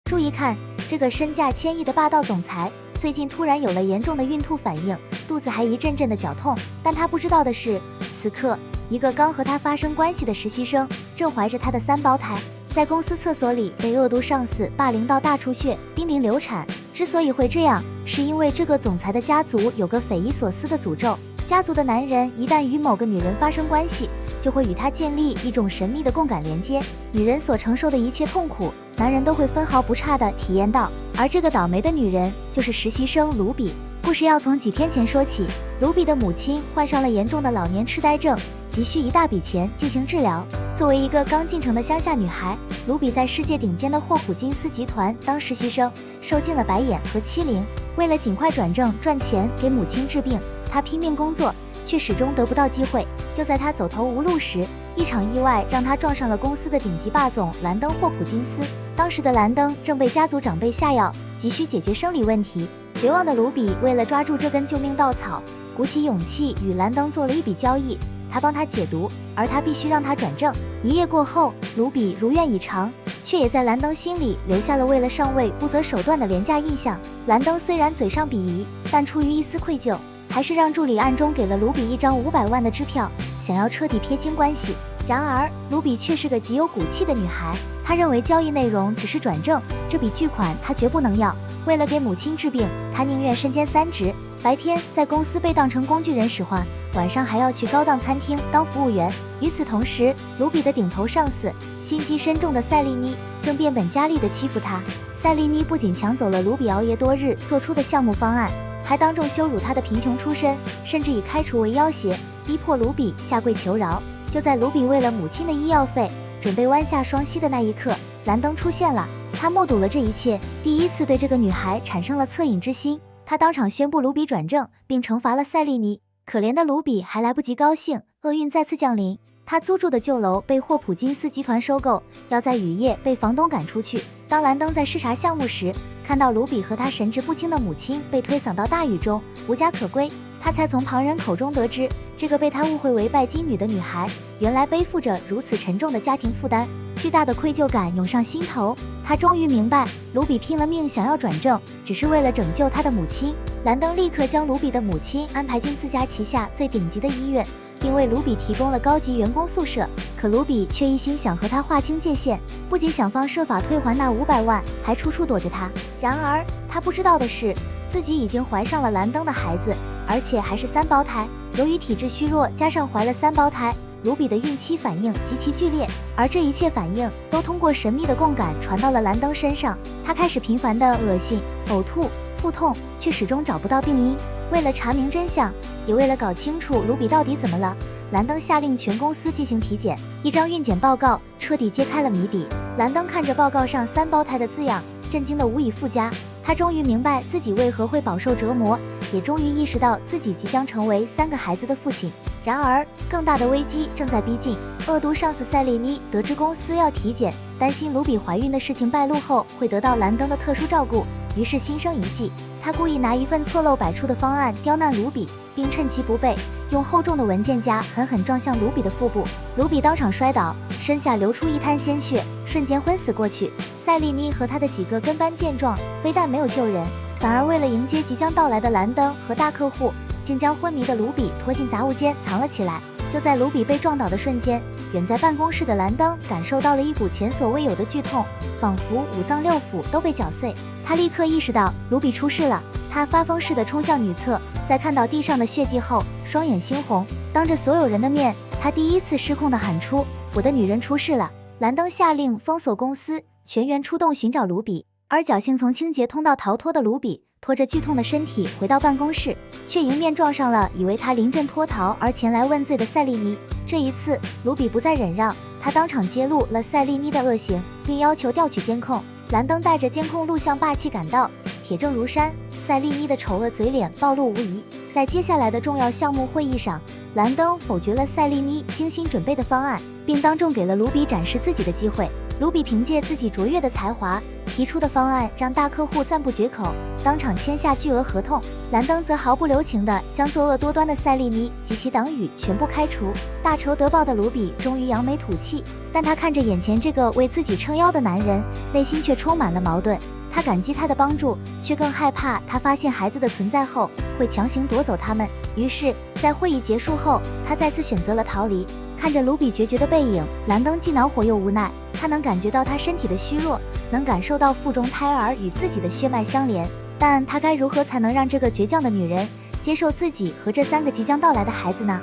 注意看，这个身价千亿的霸道总裁，最近突然有了严重的孕吐反应，肚子还一阵阵的绞痛。但他不知道的是，此刻一个刚和他发生关系的实习生，正怀着他的3胞胎，在公司厕所里被恶毒上司霸凌到大出血，濒临流产。之所以会这样，是因为这个总裁的家族有个匪夷所思的诅咒。家族的男人一旦与某个女人发生关系，就会与她建立一种神秘的共感连接，女人所承受的一切痛苦，男人都会分毫不差地体验到。而这个倒霉的女人就是实习生卢比。故事要从几天前说起，卢比的母亲患上了严重的老年痴呆症，急需一大笔钱进行治疗。作为一个刚进城的乡下女孩，卢比在世界顶尖的霍普金斯集团当实习生，受尽了白眼和欺凌。为了尽快转正赚钱给母亲治病，她拼命工作，却始终得不到机会。就在她走投无路时，一场意外让她撞上了公司的顶级霸总兰登·霍普金斯。当时的兰登正被家族长辈下药，急需解决生理问题。绝望的卢比为了抓住这根救命稻草，鼓起勇气与兰登做了一笔交易，他帮他解毒，而他必须让他转正。一夜过后，卢比如愿以偿，却也在兰登心里留下了为了上位不择手段的廉价印象。兰登虽然嘴上鄙夷，但出于一丝愧疚，还是让助理暗中给了卢比一张500万的支票，想要彻底撇清关系。然而，卢比却是个极有骨气的女孩，她认为交易内容只是转正，这笔巨款她绝不能要。为了给母亲治病，她宁愿身兼3职，白天在公司被当成工具人使唤，晚上还要去高档餐厅当服务员。与此同时，卢比的顶头上司心机深重的塞利妮正变本加厉地欺负她。塞利妮不仅抢走了卢比熬夜多日做出的项目方案，还当众羞辱他的贫穷出身，甚至以开除为要挟，逼迫卢比下跪求饶。就在卢比为了母亲的医药费准备弯下双膝的那一刻，兰登出现了。他目睹了这一切，第一次对这个女孩产生了恻隐之心。他当场宣布卢比转正，并惩罚了塞利尼。可怜的卢比还来不及高兴，厄运再次降临。他租住的旧楼被霍普金斯集团收购，要在雨夜被房东赶出去。当兰登在视察项目时，看到卢比和他神志不清的母亲被推搡到大雨中，无家可归，他才从旁人口中得知，这个被他误会为拜金女的女孩，原来背负着如此沉重的家庭负担。巨大的愧疚感涌上心头，他终于明白，卢比拼了命想要转正，只是为了拯救他的母亲。兰登立刻将卢比的母亲安排进自家旗下最顶级的医院，并为卢比提供了高级员工宿舍。可卢比却一心想和他划清界限，不仅想方设法退还那500万，还处处躲着他。然而他不知道的是，自己已经怀上了兰登的孩子，而且还是3胞胎。由于体质虚弱，加上怀了3胞胎，卢比的孕期反应极其剧烈，而这一切反应都通过神秘的共感传到了兰登身上。他开始频繁的恶心、呕吐、腹痛，却始终找不到病因。为了查明真相，也为了搞清楚卢比到底怎么了，兰登下令全公司进行体检。一张孕检报告彻底揭开了谜底。兰登看着报告上3胞胎的字样，震惊得无以复加。他终于明白自己为何会饱受折磨，也终于意识到自己即将成为3个孩子的父亲。然而，更大的危机正在逼近。恶毒上司塞利妮得知公司要体检，担心卢比怀孕的事情败露后会得到兰登的特殊照顾，于是心生一计。他故意拿一份错漏百出的方案刁难卢比，并趁其不备，用厚重的文件夹狠狠撞向卢比的腹部。卢比当场摔倒，身下流出一滩鲜血，瞬间昏死过去。塞利妮和他的几个跟班见状，非但没有救人，反而为了迎接即将到来的兰登和大客户，竟将昏迷的卢比拖进杂物间藏了起来。就在卢比被撞倒的瞬间，远在办公室的兰登感受到了一股前所未有的剧痛，仿佛5脏6腑都被绞碎。他立刻意识到卢比出事了，他发疯似的冲向女厕，在看到地上的血迹后，双眼猩红，当着所有人的面，他第一次失控地喊出：“我的女人出事了！”兰登下令封锁公司，全员出动寻找卢比。而侥幸从清洁通道逃脱的卢比，拖着剧痛的身体回到办公室，却迎面撞上了以为他临阵脱逃而前来问罪的塞利妮。这一次，卢比不再忍让，他当场揭露了塞利妮的恶行，并要求调取监控。兰登带着监控录像霸气赶到，铁证如山，塞利妮的丑恶嘴脸暴露无遗。在接下来的重要项目会议上，兰登否决了塞利妮精心准备的方案，并当众给了卢比展示自己的机会。卢比凭借自己卓越的才华，提出的方案让大客户赞不绝口，当场签下巨额合同。兰登则毫不留情地将作恶多端的塞利尼及其党羽全部开除。大仇得报的卢比终于扬眉吐气，但他看着眼前这个为自己撑腰的男人，内心却充满了矛盾。他感激他的帮助，却更害怕他发现孩子的存在后会强行夺走他们。于是，在会议结束后，他再次选择了逃离。看着卢比决绝的背影，兰登既恼火又无奈。他能感觉到他身体的虚弱，能感受到腹中胎儿与自己的血脉相连，但他该如何才能让这个倔强的女人接受自己和这3个即将到来的孩子呢？